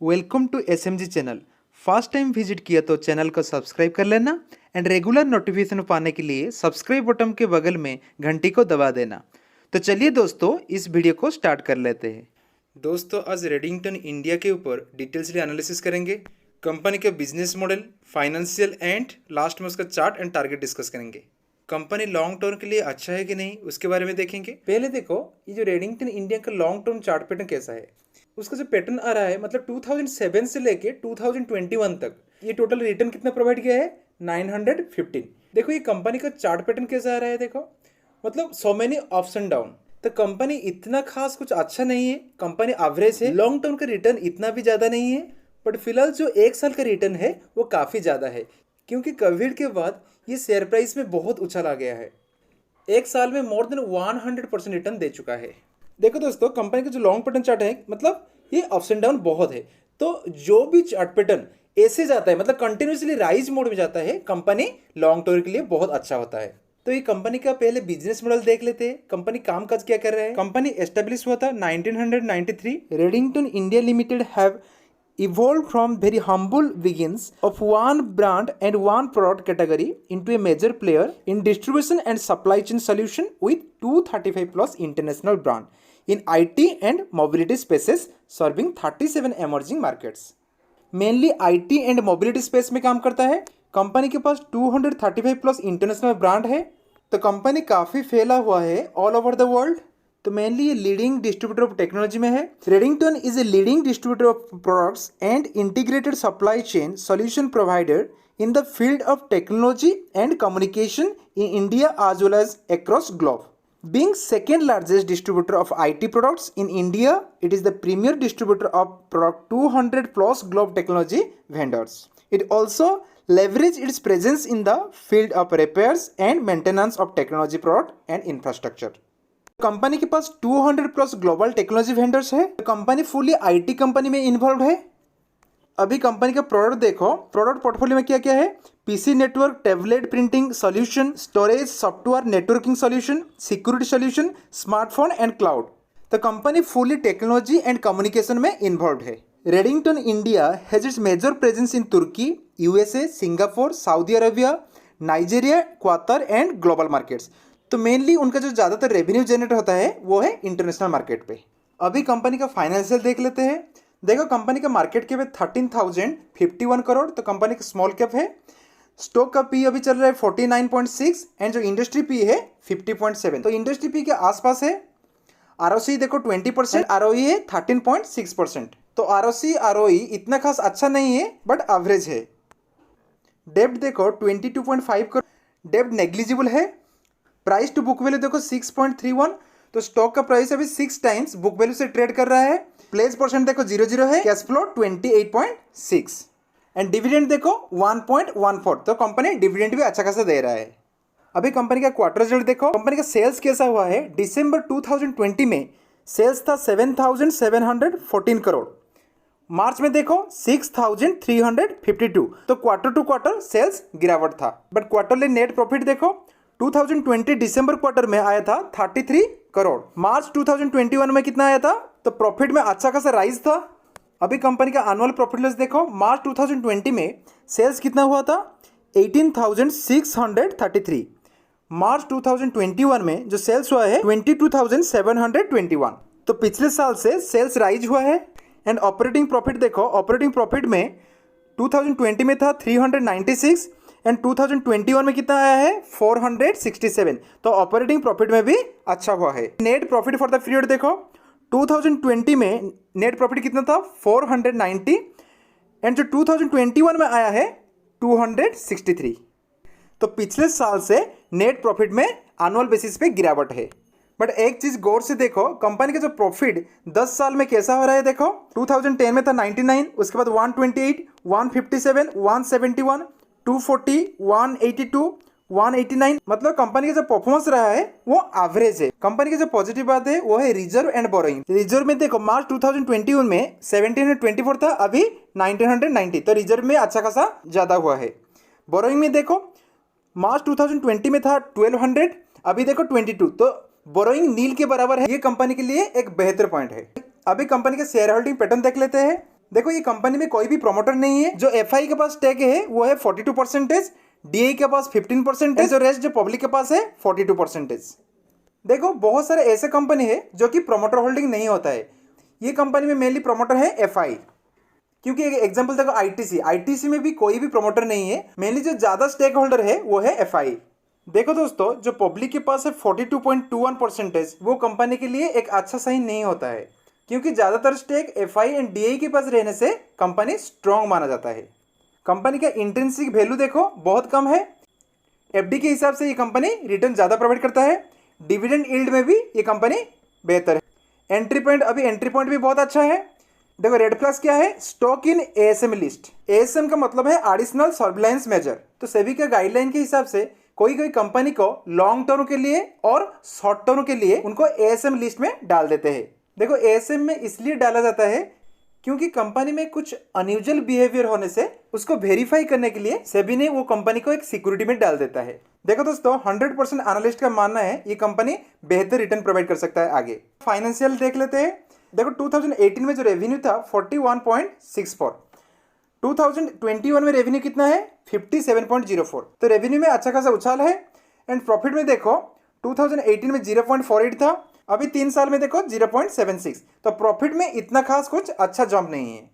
Welcome to SMG channel. First time visit किया तो channel को सब्सक्राइब कर लेना एंड रेगुलर नोटिफिकेशन पाने के लिए सब्सक्राइब बटन के बगल में घंटी को दबा देना। तो चलिए दोस्तों, इस वीडियो को स्टार्ट कर लेते हैं। दोस्तों, आज रेडिंगटन इंडिया के ऊपर डिटेल्सली एनालिसिस करेंगे। कंपनी का business model, financial and last में उसका चार्ट एंड टारगेट डिस्कस करेंगे। कंपनी लॉन्ग टर्म के लिए अच्छा है कि नहीं उसके बारे में देखेंगे। पहले देखो, ये जो रेडिंगटन इंडिया का लॉन्ग टर्म चार्ट पैटर्न कैसा है। उसका जो पैटर्न आ रहा है, मतलब 2007 से लेके 2021 तक ये टोटल रिटर्न कितना प्रोवाइड किया है, 915। देखो ये कंपनी का चार्ट पैटर्न कैसा आ रहा है। देखो मतलब so many ups and down. तो कंपनी इतना खास कुछ अच्छा नहीं है, कंपनी एवरेज है। लॉन्ग टर्म का रिटर्न इतना भी ज्यादा नहीं है, बट फिलहाल जो एक साल का रिटर्न है वो काफी ज्यादा है, क्योंकि कोविड के बाद ये शेयर प्राइस में बहुत उछाल आ गया है। एक साल में मोर देन 100% रिटर्न दे चुका है। देखो दोस्तों, कंपनी का जो लॉन्ग पैटर्न चार्ट है, मतलब ये अप्स एंड डाउन बहुत है। तो जो भी चार्ट पैटर्न ऐसे जाता है, मतलब कंटिन्यूसली राइज मोड में जाता है, कंपनी लॉन्ग टर्म के लिए बहुत अच्छा होता है। तो ये कंपनी का पहले बिजनेस मॉडल देख लेते हैं। कंपनी काम काज क्या कर रहा है। कंपनी एस्टेब्लिश हुआ था 1993। Redington India limited have evolved from very humble beginnings of one brand and one product category into a major player in distribution and supply chain solution with 235 plus international brand in IT and mobility spaces serving 37 emerging markets. Mainly IT and mobility space में काम करता है। Company के पास 235 plus international brand है। तो company काफ़ी फैला हुआ है ऑल ओवर द वर्ल्ड। तो मेनली ये लीडिंग डिस्ट्रीब्यूटर ऑफ टेक्नोलॉजी में है। Redington is a leading distributor of products and integrated supply chain solution provider in the field of technology and communication in India as well as across globe. Being second largest distributor of IT products in India, it is the premier distributor of product 200 plus global technology vendors. It also leverage its presence in the field of repairs and maintenance of technology product and infrastructure. Company के पास 200 plus global technology vendors है। Company fully IT company में involve है। अभी company का product देखो, product portfolio में क्या क्या है। PC network, tablet printing solution, storage software, networking solution, security solution, smartphone and cloud. तो company fully technology and communication में इन्वॉल्व है। Redington India has its major presence in Turkey, USA, Singapore, Saudi Arabia, Nigeria, Qatar and global markets. तो mainly उनका जो ज़्यादातर revenue generate होता है वो है इंटरनेशनल मार्केट पे। अभी कंपनी का फाइनेंशियल देख लेते हैं। देखो कंपनी का मार्केट कैप है 13,051 करोड़। तो कंपनी का स्मॉल कैप है। स्टॉक का पी अभी चल रहा है 49.6 एंड जो इंडस्ट्री पी है 50.7। तो इंडस्ट्री पी के आसपास है। आरओसी देखो 20%, आरओई है 13.6%। तो आरओसी आरओई इतना खास अच्छा नहीं है, बट एवरेज है। डेब्ट देखो 22.5 करोड़, डेब्ट नेग्लिजिबल है। प्राइस टू बुक वैल्यू देखो 6.31। तो स्टॉक का प्राइस अभी 6 टाइम्स बुक वैल्यू से ट्रेड कर रहा है। प्लेस परसेंट देखो 00 है। कैश फ्लो 28.6 एंड डिविडेंड देखो 1.14। तो कंपनी डिविडेंड भी अच्छा खासा दे रहा है। अभी कंपनी का क्वार्टर रिजल्ट देखो। कंपनी का सेल्स कैसा हुआ है। दिसंबर 2020 में सेल्स था 7,714 करोड़। मार्च में देखो 6,352। तो क्वार्टर टू क्वार्टर सेल्स गिरावट था, बट क्वार्टरली नेट प्रॉफिट देखो 2020 दिसंबर क्वार्टर में आया था 33 करोड़। मार्च 2021 में कितना आया था। तो प्रॉफिट में अच्छा खासा राइज था। अभी कंपनी का एनुअल प्रॉफिट लॉस देखो। मार्च 2020 में सेल्स कितना हुआ था 18,633। मार्च 2021 में जो सेल्स हुआ है 22,721। तो पिछले साल से सेल्स राइज हुआ है। एंड ऑपरेटिंग प्रॉफिट देखो। ऑपरेटिंग प्रॉफिट में 2020 में था 396 एंड 2021 में कितना आया है 467। तो ऑपरेटिंग प्रॉफिट में भी अच्छा हुआ है। Net profit for the period देखो 2020 में नेट प्रॉफिट कितना था 490 एंड जो 2021 में आया है 263। तो पिछले साल से नेट प्रॉफिट में एनुअल बेसिस पे गिरावट है। बट एक चीज गौर से देखो, कंपनी का जो प्रॉफिट 10 साल में कैसा हो रहा है। देखो 2010 में था 99, उसके बाद 128, 157, 171, 240, 182, 189। मतलब कंपनी का जो परफॉर्मेंस रहा है वो एवरेज है। कंपनी की जो पॉजिटिव बात है वो है रिजर्व एंड बोरोइंग। रिजर्व में देखो मार्च 2021 में 1724 था, अभी 1990। तो रिजर्व में अच्छा खासा ज्यादा हुआ है। बोरोइंग में देखो मार्च 2020 में था 1200, अभी देखो 22। तो बोरोइंग नील के बराबर है। ये कंपनी के लिए एक बेहतर पॉइंट है। अभी कंपनी का शेयर होल्डिंग पैटर्न देख लेते हैं। देखो ये कंपनी में कोई भी प्रमोटर नहीं है। जो एफआई के पास स्टेक है वो है 42%, डीआई के पास 15%, जो रेस्ट जो पब्लिक के पास है 42%। देखो बहुत सारे ऐसे कंपनी है जो कि प्रमोटर होल्डिंग नहीं होता है। ये कंपनी में मेनली प्रमोटर है एफआई। क्योंकि एक एग्जांपल देखो आईटीसी में भी कोई भी प्रमोटर नहीं है, मेनली जो ज्यादा स्टेक होल्डर है वो है एफआई। देखो दोस्तों, जो पब्लिक के पास है 42.21%, वो कंपनी के लिए एक अच्छा साइन नहीं होता है, क्योंकि ज्यादातर स्टेक एफआई एंड डीआई के पास रहने से कंपनी स्ट्रॉन्ग माना जाता है। कंपनी का इंट्रिंसिक वैल्यू देखो बहुत कम है। एफडी के हिसाब से ये कंपनी रिटर्न ज्यादा प्रोवाइड करता है। डिविडेंड यील्ड में भी ये कंपनी बेहतर है। एंट्री पॉइंट भी बहुत अच्छा है। देखो रेड फ्लैग्स क्या है, stock in ASM list. ASM का मतलब है एडिशनल सर्विलांस मेजर। तो सेबी के गाइडलाइन के हिसाब से कोई कंपनी को लॉन्ग टर्म के लिए और शॉर्ट टर्म के लिए उनको एएसएम लिस्ट में डाल देते हैं। देखो एएसएम में इसलिए डाला जाता है क्योंकि कंपनी में कुछ अनयूजुअल बिहेवियर होने से उसको वेरीफाई करने के लिए सेबी ने वो कंपनी को एक सिक्योरिटी में डाल देता है। देखो दोस्तों, 100% एनालिस्ट का मानना है ये कंपनी बेहतर रिटर्न प्रोवाइड कर सकता है आगे। फाइनेंशियल देख लेते हैं। देखो 2018 में जो रेवेन्यू था 41.64, 2021 में रेवेन्यू कितना है 57.04। तो रेवेन्यू में अच्छा खासा उछाल है। एंड प्रॉफिट में देखो 2018 में 0.48 था, अभी 3 साल में देखो 0.76। तो प्रॉफिट में इतना खास कुछ अच्छा जंप नहीं है।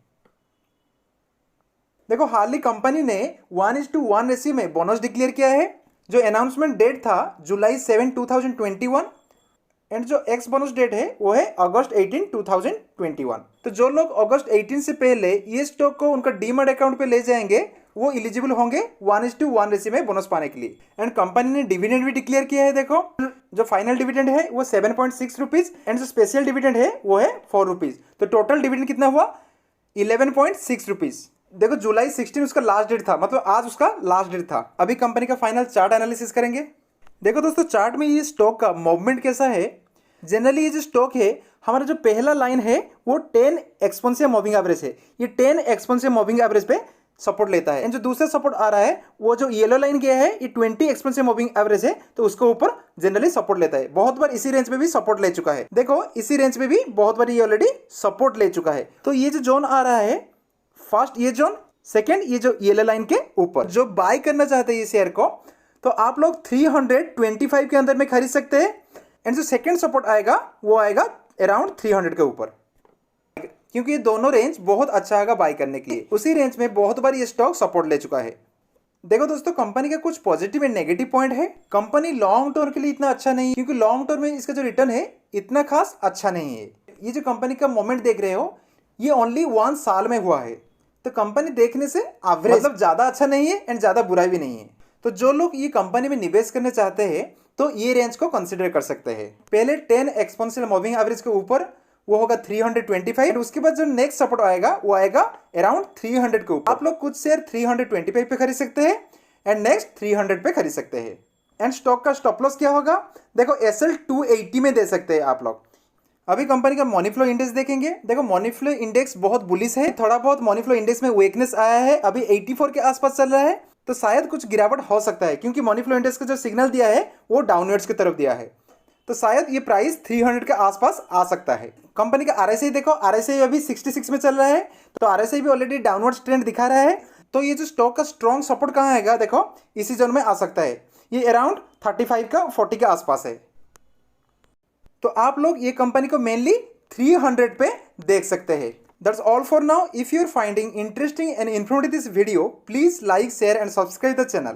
देखो हाल ही कंपनी ने 1:1 रेशियो में बोनस डिक्लेयर किया है। जो अनाउंसमेंट डेट था जुलाई 7, 2021, एंड जो एक्स बोनस डेट है वो है अगस्त 18, 2021। तो जो लोग अगस्त 18 से पहले ये स्टॉक को उनका डीमैट अकाउंट पे ले जाएंगे वो एलिजिबल होंगे 1:1 रेशियो में बोनस पाने के लिए। एंड कंपनी ने डिविडेंड भी डिक्लेयर किया है। देखो जो फाइनल डिविडेंड है वो 7.6 रुपीज एंड जो स्पेशल डिविडेंड है वो है 4 रुपीज। तो टोटल डिविडेंड कितना हुआ 11.6 रुपीज। देखो जुलाई 16 उसका लास्ट डेट था, मतलब आज उसका लास्ट डेट था। अभी कंपनी का फाइनल चार्ट एनालिसिस करेंगे। देखो दोस्तों, चार्ट में ये स्टॉक का मूवमेंट कैसा है। जनरली ये जो स्टॉक है, हमारा जो पहला लाइन है वो 10 एक्सपोनेंशियल मूविंग एवरेज है। ये 10 एक्सपोनेंशियल मूविंग एवरेज पे सपोर्ट लेता है। एंड जो दूसरा सपोर्ट आ रहा है वो जो येलो लाइन गया है ये 20 एक्सपोनेंशियल मूविंग एवरेज है, तो उसके ऊपर जनरली सपोर्ट लेता है। बहुत बार इसी रेंज में भी सपोर्ट ले चुका है। देखो इसी रेंज में भी बहुत बार ये ऑलरेडी सपोर्ट ले चुका है। तो ये जो जोन आ रहा है, फर्स्ट ये जोन, सेकेंड ये जो येलो लाइन के ऊपर। जो बाय करना चाहते हैं ये शेयर को, तो आप लोग 325 के अंदर में खरीद सकते हैं। एंड जो सेकेंड सपोर्ट आएगा वो आएगा अराउंड 300 के ऊपर, क्योंकि ये दोनों रेंज बहुत अच्छा आएगा बाय करने के लिए। उसी रेंज में बहुत बार ये स्टॉक सपोर्ट ले चुका है। देखो दोस्तों, कंपनी का कुछ पॉजिटिव एंड नेगेटिव पॉइंट है। कंपनी लॉन्ग टर्म के लिए इतना अच्छा नहीं है, क्योंकि लॉन्ग टर्म में इसका जो रिटर्न है इतना खास अच्छा नहीं है। ये जो कंपनी का मोमेंट देख रहे हो ये ओनली 1 साल में हुआ है। तो कंपनी देखने से एवरेज, मतलब ज्यादा अच्छा नहीं है एंड ज्यादा बुरा भी नहीं है। तो जो लोग ये कंपनी में निवेश करना चाहते हैं तो ये रेंज को कंसीडर कर सकते हैं। पहले 10 एक्सपोनेंशियल मूविंग एवरेज के ऊपर वो होगा 325, उसके बाद जो नेक्स्ट सपोर्ट आएगा वो आएगा अराउंड 300 के ऊपर। आप लोग कुछ शेयर 325 पे खरीद सकते हैं एंड नेक्स्ट 300 पे खरीद सकते हैं। एंड स्टॉक का स्टॉप लॉस क्या होगा, देखो SL 280 में दे सकते हैं आप लोग। अभी कंपनी का मनी फ्लो इंडेक्स देखेंगे। देखो मनी फ्लो इंडेक्स बहुत बुलिश है। थोड़ा बहुत मनी फ्लो इंडेक्स में वीकनेस आया है, अभी 84 के आसपास चल रहा है। तो शायद कुछ गिरावट हो सकता है, क्योंकि मनी फ्लो इंडेक्स का जो सिग्नल दिया है वो डाउनवर्ड्स की तरफ दिया है। तो शायद ये प्राइस 300 के आसपास आ सकता है। कंपनी का RSI देखो, RSI अभी 66 में चल रहा है, तो RSI भी ऑलरेडी डाउनवर्ड्स ट्रेंड दिखा रहा है। तो ये जो स्टॉक का स्ट्रॉन्ग सपोर्ट कहाँ आएगा, देखो इसी जोन में आ सकता है। ये अराउंड 35 का 40 के आसपास है। तो आप लोग ये कंपनी को मेनली 300 पे देख सकते हैं। That's all for now. If you're finding interesting and informative this video, please like, share and subscribe the channel.